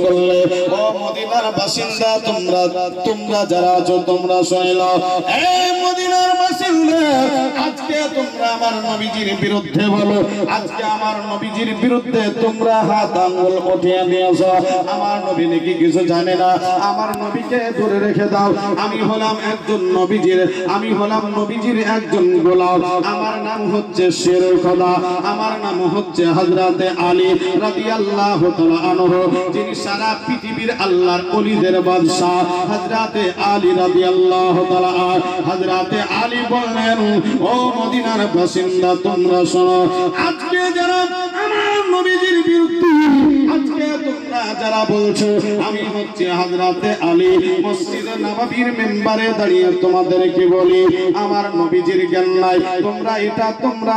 করলে। ও মদিনার বাসিন্দা তোমরা যারা আছো তোমরা শুনে নাও। এই মদিনার বাসিন্দা, আজকে তোমরা আমার নবীজির বিরুদ্ধে বলো, আজকে আমার নবীজির বিরুদ্ধে তোমরা হাত আঙ্গুল উঠিয়ে দিয়েছো। আমার নবী নাকি কিছু জানে না, আমার নবীকে দূরে রেখে দাও। আমি হলাম নবীজির একজন গোলাম। আমার নাম হচ্ছে শেরে খোদা, আমার নাম হচ্ছে হযরতে আলী রাদিয়াল্লাহু তাআলা আনহু, যিনি সারা পৃথিবীর আল্লাহর ওলিদের বাদশা হযরতে আলী রাদিয়াল্লাহু তাআলা। হযরতে আলী বললেন, ও মদিনার বাসিন্দা তোমরা শোনো, আজকে যারা আমার নবীজির বিরুদ্ধে, আজকে তোমরা যারা বলছো আমি হচ্ছে হযরতে আলী, মসজিদে নববীর মেম্বারে দাঁড়িয়ে তোমাদেরকে বলি আমার নবীজির জ্ঞান নাই, তোমরা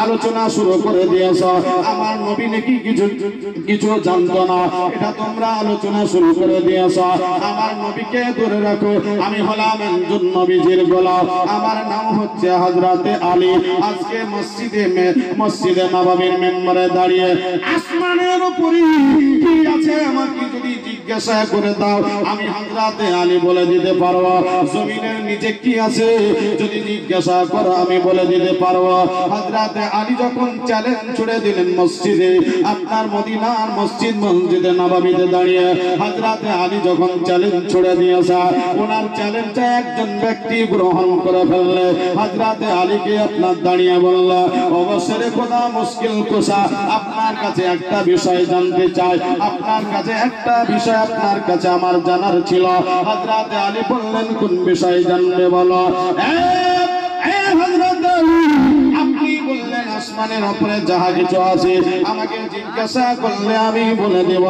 আলোচনা শুরু করে দিয়েছো। আমার নবী নাকি কিছু জানতো না, এটা তোমরা আলোচনা শুরু করে দিয়েছো। আমার নবীকে দূরে রাখো। আমি হলাম একজন নবীজির গোলাম, আমার নাম হচ্ছে হযরতে আলী। আজকে মসজিদে নববীর মেম্বারে দাঁড়িয়ে আসমানের উপরে কি আছে আমাকে যদি জিজ্ঞাসা করে দাও, আমি হযরতে আলী বলে দিতে পারবো। জমিনের নিচে কি আছে যদি জিজ্ঞাসা করো, আমি বলে দিতে পারবো। হযরতে আলী যখন চ্যালেঞ্জ ছুড়ে দিলেন মসজিদে, আপনার মদিনার মসজিদে নববীতে দাঁড়িয়ে হযরতে আলী যখন চ্যালেঞ্জ ছুড়ে দিয়েছে, ওনার চ্যালেঞ্জটা একজন ব্যক্তি গ্রহণ করে ফেললে। হযরতে আলীকে আপনার দাঁড়িয়ে বলল, অবশ্যই খোদা মুশকিল কুশা, আপনার কাছে একটা বিষয় জানতে চাই, আপনার কাছে একটা বিষয় আপনার কাছে আমার জানার ছিল। হযরতে আলী বললেন, কোন বিষয় জানতে বলো। হযরত আলী আপনি বললেন আসমানের উপরে যাহা কিছু আছে আমাকে জিজ্ঞাসা করলে আমি বলে দেব,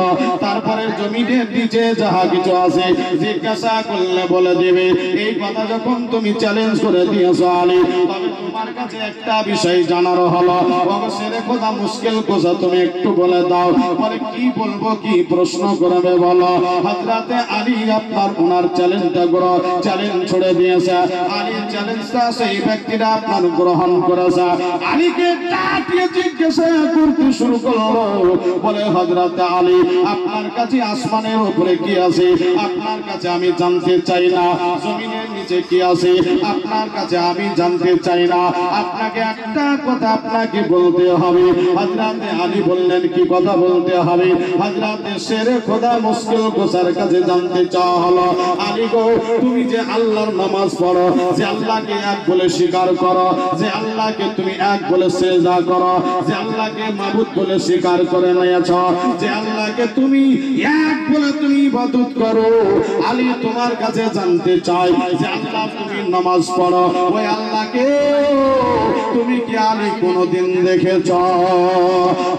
তারপরে জমিনের নিচে যাহা কিছু আছে জিজ্ঞাসা করলে বলে দেবে। এই কথা যখন তুমি চ্যালেঞ্জ করে দিয়েছো আলী, তবে তোমার কাছে একটা বিষয় জানার হলো, অবশ্যই খোদা মুশকিল কোসা তুমি একটু বলে দাও। বলে কি বলবো, কি প্রশ্ন করবে বলো। হযরতে আলী আপনার ওনার চ্যালেঞ্জ ছুড়ে দিয়েছে। আলীর চ্যালেঞ্জটা সেই ব্যক্তিরা আপনার গ্রহণ করেছে। আলীকে ডাকিয়ে জিজ্ঞাসা করতে শুরু করলো, বলে হযরতে আলী আপনার কাছে আসমানের উপরে কি আছে আপনার কাছে আমি জানতে চাই না, জমিনের নিচে কি আছে আপনার কাছে আমি জানতে চাই না, আপনাকে একটা কথা আপনাকে বলতে হবে। হযরতে আলী বললেন, কি কথা বলতে হবে? হযরতে শেরে খোদা মুশকিল কুশার কাছে জানতে চাওয়া হলো, আলী গো তুমি যে আল্লাহর নামাজ পড়ো, যে আল্লাহকে এক বলে স্বীকার করো, যে আল্লাহকে তুমি এক বলে সিজদা করো, যে আল্লাহকে মাবুদ বলে স্বীকার করে নিয়েছো, যে আল্লাহকে তুমি এক বলে তুমি ইবাদত করো, আলী তোমার কাছে জানতে চাই যে আল্লাহ তুমি নামাজ পড়ো, ওই আল্লাহকে তুমি কি আলী কোনদিন দেখেছো?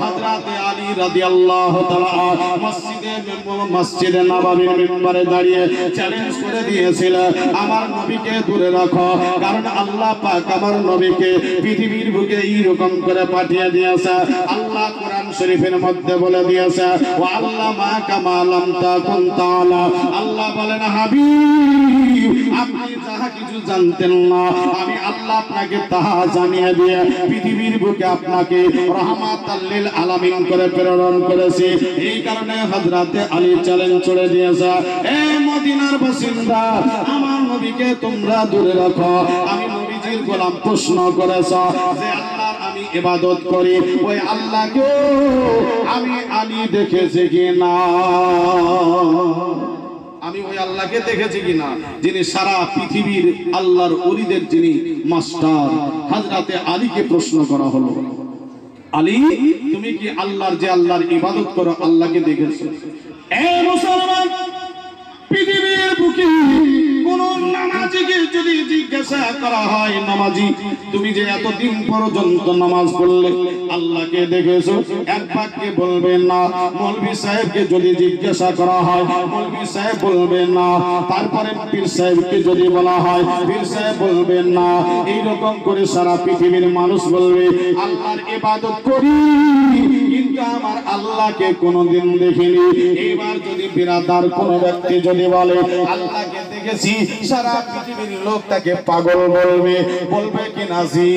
হযরতে আলী রাদিয়াল্লাহু তাআলা মসজিদে নববীর মিম্বরে দাঁড়িয়ে চ্যালেঞ্জ করে দিয়েছিল, আমার নবীকে দূরে রাখো, কারণ আল্লাহ পাক আমার নবীকে পৃথিবীর বুকে এইরকম করে পাঠিয়ে দিয়েছে। আল্লাহ কোরআন শরীফের মধ্যে বলে দিয়েছে, ওয়া আল্লামা কামা লাম তাকুন তাআলা। আল্লাহ বলেন, হাবিব আপনি যাহা কিছু জানতেন না আমি আল্লাহ আপনাকে তাহা জানিয়ে দিয়ে পৃথিবীর বুকে আপনাকে রাহমাতাল লিল আলামিন করে প্রেরণ করেছে। এই কারণে হযরতে আলী চ্যালেঞ্জ ছুড়ে দিয়েছে, এই মদিনার বাসিন্দা আমার নবীকে তোমরা দূরে রাখো। আমি নবীজির গোলাম, প্রশ্ন করেছ যে আল্লাহর আমি ইবাদত করি, ওই আল্লাহকে আমি আলী দেখেছি কিনা, আমি ওই আল্লাহকে দেখেছি কিনা যিনি সারা পৃথিবীর আল্লাহর ওলিদের যিনি মাস্টার। হযরতে আলীকে প্রশ্ন করা হলো, আলী তুমি কি আল্লাহর ইবাদত করো আল্লাহকে দেখেছো? এই মুসলমান, পৃথিবীর বুকে কোন নামাজিকে যদি জিজ্ঞাসা করা হয়, নামাজি তুমি যে এতদিন পর্যন্ত নামাজ পড়লে আল্লাহকে দেখেছো, এক বাক্যে বলবে না। মৌলভী সাহেবকে যদি জিজ্ঞাসা করা হয়, মৌলভী সাহেব বলবে না। তারপরে পীর সাহেবকে যদি বলা হয়, পীর সাহেব বলবে না। এইরকম করে সারা পৃথিবীর মানুষ বলবে আল্লাহর ইবাদত করি, কিন্তু আমার আল্লাহকে কোনোদিন দেখিনি। এবার যদি বিরাদার কোন ব্যক্তি যদি বলে আল্লাহকে দেখেছি, সারা পৃথিবীর লোক তাকে পাগল বলবে কি নাজি?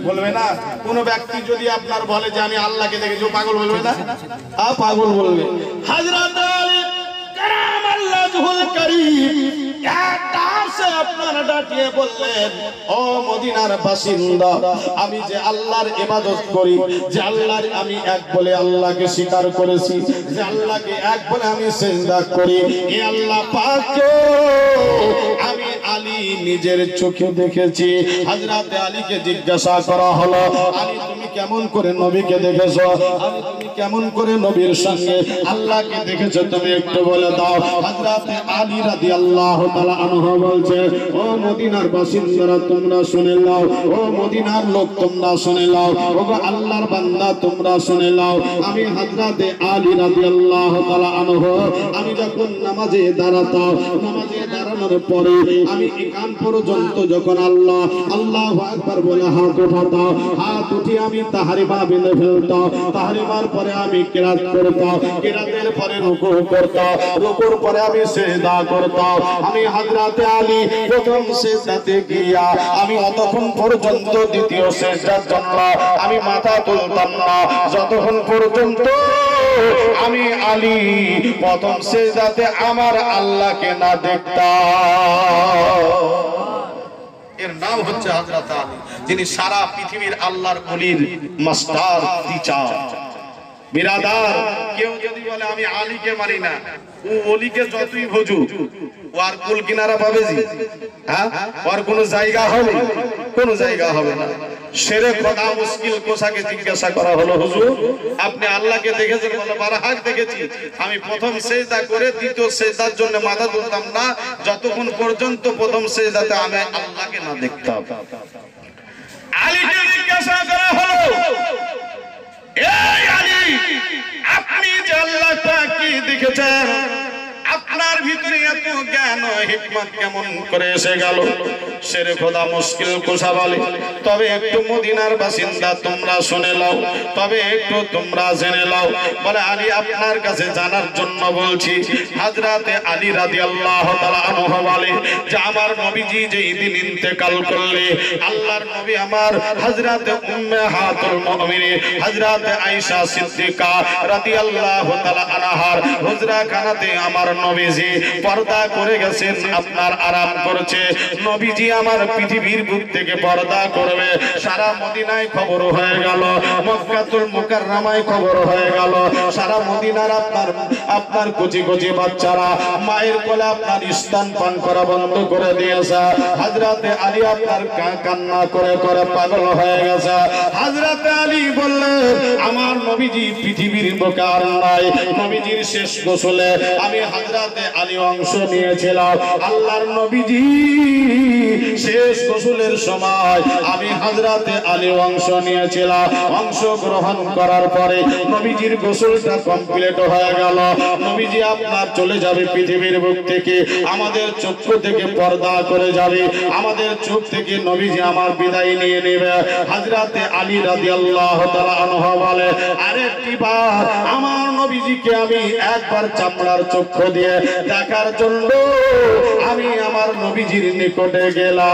বলবে না? কোন ব্যক্তি যদি আপনার বলে যে আমি আল্লাহকে দেখেছি, ও পাগল বলবে না? পাগল বলবে। হযরত আলী আপনারা ডাকিয়ে বললেন, ও মদিনার বাসিন্দা, আমি যে আল্লাহর ইবাদত করি, যে আল্লাহর আমি এক বলে আল্লাহকে স্বীকার করেছি, যে আল্লাহকে এক বলে আমি সিজদা করি, এই আল্লাহ পাককে আমি আলী নিজের চোখে দেখেছি। হযরত আলীকে জিজ্ঞাসা করা হলো, আলী তুমি কেমন করে নবীকে দেখেছো? আলী তুমি কেমন করে নবীর সঙ্গে আল্লাহকে দেখেছো? তুমি একটু বলে দাও। হযরত আলী রাদিয়াল্লাহু তাআলা আনহু বলছে, ও মদিনার বাসিন্দারা তোমরা শুনে নাও, ও মদিনার লোক তোমরা শুনে নাও, ও আল্লাহর বান্দা তোমরা শুনে নাও। আমি হযরত আলী রাদিয়াল্লাহু তাআলা আনহু আমি যখন নামাজে দাঁড়াতাম, নামাজে দাঁড়ানোর পরে আমি কান পর্যন্ত যখন আল্লাহ আল্লাহু আকবার বলে হাত উঠাতাম, হাত উঠিয়ে আমি তাহরিমা বেঁধে ফেলতাম, তাহরিমার পরে আমি কিরাত করতাম, কিরাতের পরে রুকু করতাম, রুকুর পরে আমি সিজদা করতাম। আমি হযরত আলী প্রথম সিজদাতে গিয়া আমি অতক্ষণ পর্যন্ত দ্বিতীয় সিজদার জন্য আমি মাথা তুলতাম না, যতক্ষণ পর্যন্ত আমি আলী প্রথম সিজদাতে আমার আল্লাহকে না দেখতাম। এর নাম হচ্ছে হযরত আলী, যিনি সারা পৃথিবীর আল্লাহর ওলির মাস্টার টিচার। বিরাদার, কেউ যদি বলে আমি আলীকে মানি না, ও ওলিকে যতই ভজু, ও আর কুল কিনারা পাবে জি? হ্যাঁ, ওর কোনো জায়গা হবে? কোনো জায়গা হবে না। শেরে খোদা মুশকিল কোসাকে জিজ্ঞাসা করা হলো, হুজুর আপনি আল্লাহকে দেখেছেন? বলে বারহাক দেখেছি। আমি প্রথম সিজদা করে দ্বিতীয় সিজদার জন্য মাথা তুলতাম না, যতক্ষণ পর্যন্ত প্রথম সিজদাতে আমি আল্লাহকে না দেখতাম। আলীকে জিজ্ঞাসা করা হলো, এই আলী, আপনি যে আল্লাহকে দেখেছেন, আপনার ভিতরে এত জ্ঞান ও হিকমত কেমন করে এসে গেল? শেরে খোদা মুশকিল কোসা বলে, তবে একটু মদিনার বাসিন্দা তোমরা শুনে নাও, তবে একটু তোমরা জেনে নাও। বলে আলী আপনার কাছে জানার জন্য বলছি। হযরত আলী রাদিয়াল্লাহু তাআলা আনহু বলে যে আমার নবীজি যে দিন ইন্তেকাল করলে, আল্লাহর নবী আমার হযরত উম্মাহাতুল মুমিনিন হযরত আয়েশা সিদ্দিকা রাদিয়াল্লাহু তাআলা আনহার হুজরা খানাতে আমার নবীজি পর্দা করে গেছেন, আপনার আরাম করছে। নবীজি আমার পৃথিবীর বুক থেকে পর্দা করবে, সারা মদিনায় খবর হয়ে গেল, মক্কাতুল মুকাররমায় খবর হয়ে গেল, সারা মদিনার আপনার কচি কচি বাচ্চারা মায়ের কোলে আপনার স্তন পান করা বন্ধ করে দিয়েছে। হযরত আলী আপনার কান্না করে করে পাগল হয়ে গেছে। হযরত আলী বললেন, আমার নবীজি পৃথিবীর বুকে আর নাই। নবীজির শেষ গোসলে আমি হযরত আলী অংশ নিয়েছিলাম। আল্লাহর নবীজি শেষ গোসলের সময় আমি হযরত আলী অংশ নিয়েছিলাম। অংশ গ্রহণ করার পরে নবীজির গোসলটা কমপ্লিট হয়ে গেল। নবীজি আপনার চলে যাবে পৃথিবীর বুক থেকে, আমাদের চক্ষু থেকে পর্দা করে যাবে, আমাদের চোখ থেকে নবীজি আমার বিদায় নিয়ে নেবে। হযরত আলী রাদিয়াল্লাহু তাআলা আনহু বলে, আরেকটি বার আমার নবীজিকে আমি একবার চামড়ার চক্ষু দিয়ে দেখার জন্য আমি আমার নবীজির নিকটে গেলাম।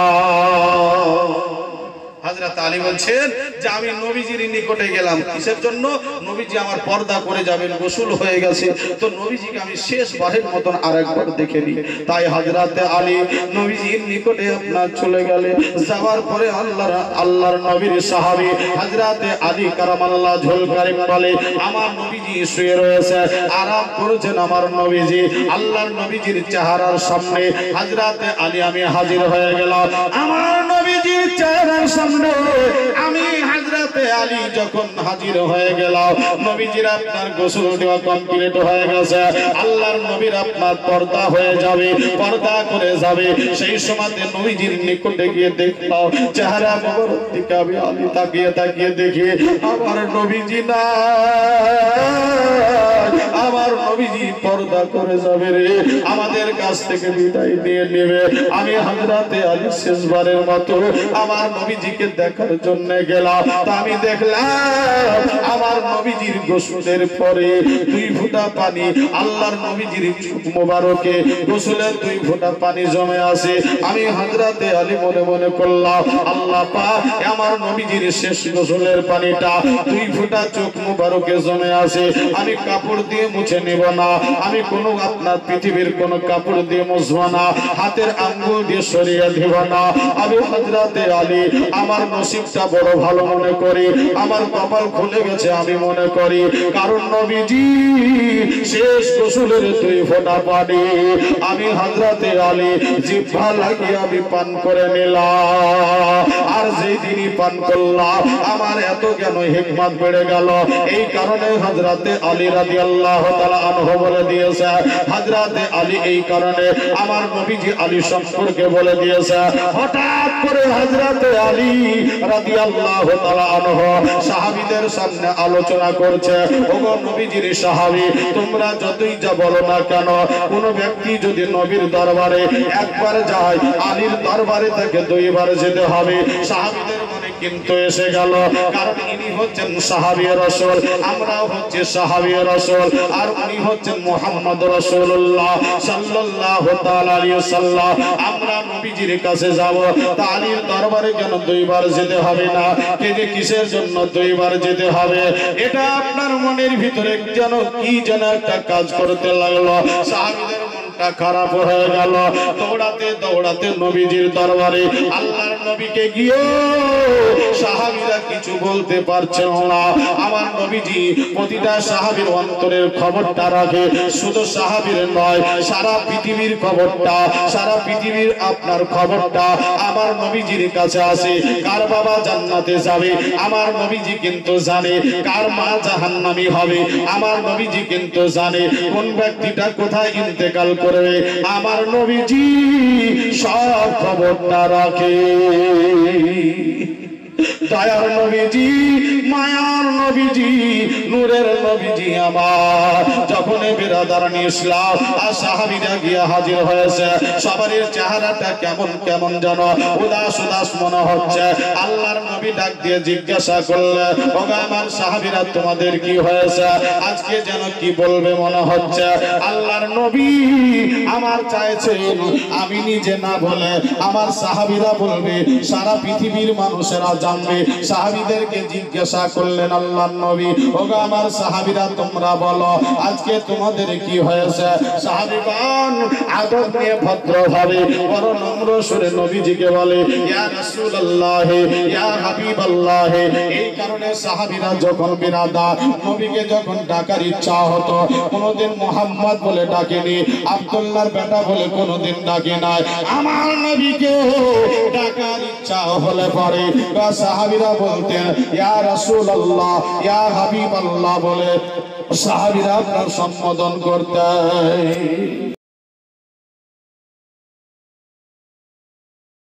হযরত আলী বলছেন যে আমি নবীজির নিকটে গেলাম, কিসের জন্য? নবীজি আমার পর্দা করে যাবেন, গোসল হয়ে গেছে, তো নবীজিকে আমি শেষবারের মতন আরেকবার দেখে নিই। তাই হযরত আলী নবীজির নিকটে আপনার চলে গেলেন। যাওয়ার পরে আল্লাহর নবীর সাহাবী হযরত আলী কারামাল্লাহ ঝুল কারিম বলে, আমার নবীজি শুয়ে রয়েছে, আরাম করছেন আমার নবীজি। আল্লাহর নবীজির চেহারার সামনে হযরত আলী আমি হাজির হয়ে গেলাম। আমার নবীজির চেহারার সামনে আমি হযরত আলী যখন হাজির হয়ে গেলাম, নবীজির আপনার গোসল দেওয়া কমপ্লিট হয়ে গেছে। আল্লাহর নবীর আপনার পর্দা হয়ে যাবে, পর্দা করে যাবে। সেই সময়তে নবীজির নিকটে গিয়ে দেখলাম চেহারা মোবারক দিকে আমি আলী তাকিয়ে তাকিয়ে দেখি আমার নবীজি না, আমার নবীজি পর্দা করে যাবে রে, আমাদের কাছ থেকে বিদায় নিয়ে নেবে। আমি হযরত আলী শেষবারের মতো আমার নবীজিকে নবীজিকে দেখার জন্য গেলাম। তা আমি দেখলাম আমার নবীজির গোসলের পরে 2 ফোঁটা পানি, আল্লাহর নবীজির মোবারকে গোসলের 2 ফোঁটা পানি জমে আছে। আমি হযরতে আলী মনে মনে করলাম, আল্লাহ পাক আমার নবীজির শেষ গোসলের পানিটা 2 ফোঁটা চোখ মোবারকে জমে আছে, আমি কাপড় দিয়ে মুছে নেব না, আমি কোনো আপনার পৃথিবীর কোনো কাপড় দিয়ে মুছবো না, হাতের আঙ্গুল দিয়ে সরিয়ে দেব না। আমি হযরতে আলী আমার নসিবটা বড় ভালো মনে করি, আমার কপাল খুলে গেছে আমি মনে করি, কারণ নবীজি শেষ গোসলের 2 ফোঁটা পানি আমি হযরতে আলী জিহ্বা লাগিয়ে আমি পান করে নিলাম। আর যেই দিনই পান করলাম আমার এত জ্ঞান হিকমত বেড়ে গেল। এই কারণে হযরতে আলী রাদিয়াল্লাহু তাআলা আনহু বলে দিয়েছে, হযরতে আলী এই কারণে আমার নবীজি আলী সম্পর্কে বলে দিয়েছে। হঠাৎ করে হযরতে আলী রাদিয়াল্লাহু তাআলা আনহু সাহাবীদের সামনে আলোচনা করছে, ওগো নবীজির সাহাবী, তোমরা যতই যা বলো না কেন, কোন ব্যক্তি যদি নবীর দরবারে একবার যায়, আলীর দরবারে তাকে 2 বার যেতে হবে। সাহাবীদের মনে কিন্তু এসে গেল, কারণ ইনি হচ্ছেন সাহাবী রাসূল, আমরাও হচ্ছে সাহাবী রাসূল, আর উনি হচ্ছেন মুহাম্মদ রাসূলুল্লাহ সাল্লাল্লাহু তাআলা আলাইহি ওয়াসাল্লাম। আমরা নবীজির কাছে যাব, তা আলীর দরবারে কেন 2 বার যেতে হবে না? কে যে কিসের জন্য 2 বার যেতে হবে? এটা আপনার মনের ভিতরে যেন কি যেন একটা কাজ করতে লাগলো। সাহাবীদের মনটা খারাপ হয়ে গেল। দৌড়াতে দৌড়াতে নবীজির দরবারে আল্লাহর নবীকে গিয়ে সাহাবীরা কিছু বলতে পারছেন না। আমার নবীজি প্রতিটা সাহাবীর অন্তরের খবরটা রাখে, শুধু সাহাবীর নয়, সারা পৃথিবীর খবরটা, সারা পৃথিবীর আপনার খবরটা আমার নবীজির কাছে আসে। কার বাবা জান্নাতে যাবে আমার নবীজি কিন্তু জানে, কার মা জাহান্নামী হবে আমার নবীজি কিন্তু জানে, কোন ব্যক্তিটা কোথায় ইন্তেকাল করবে আমার নবীজি সব খবরটা রাখে। দয়ার নবীজি, মায়ার নবীজি, নূরের নবীজি আমার যখন বিরাদারান ইসলাম আর সাহাবীরা গিয়ে হাজির হয়েছে, সবার চেহারাটা কেমন কেমন যেন উদাস উদাস মনে হচ্ছে। আল্লাহর নবী ডাক দিয়ে জিজ্ঞাসা করলে, ওগো আমার সাহাবীরা তোমাদের কি হয়েছে? আজকে যেন কি বলবে মনে হচ্ছে। আল্লাহর নবী আমার চাইছেন আমি নিজে না বলে আমার সাহাবীরা বলবে, সারা পৃথিবীর মানুষেরা জানবে। সাহাবীদেরকে জিজ্ঞাসা করলেন আল্লাহর নবী, ওগো আমার সাহাবীরা তোমরা বলো আজকে তোমাদের কি হয়েছে? সাহাবীগণ আদব নিয়ে ভদ্রভাবে বড় নম্র সুরে নবীজিকে বলে, ইয়া রাসূলুল্লাহ, ইয়া হাবিবাল্লাহ। এই কারণে সাহাবীরা যখন বিরাদার নবীকে যখন ডাকার ইচ্ছা হতো, কোনদিন মুহাম্মদ বলে ডাকেনি, আব্দুল্লাহর বেটা বলে কোনদিন ডাকে নাই। আমার নবীকে ডাকার ইচ্ছা হলে পরে সাহাবীরা বলতেন ইয়া রাসূলুল্লাহ, ইয়া হাবিবাল্লাহ বলে সাহাবীরা আপনার সম্বোধন করতেন।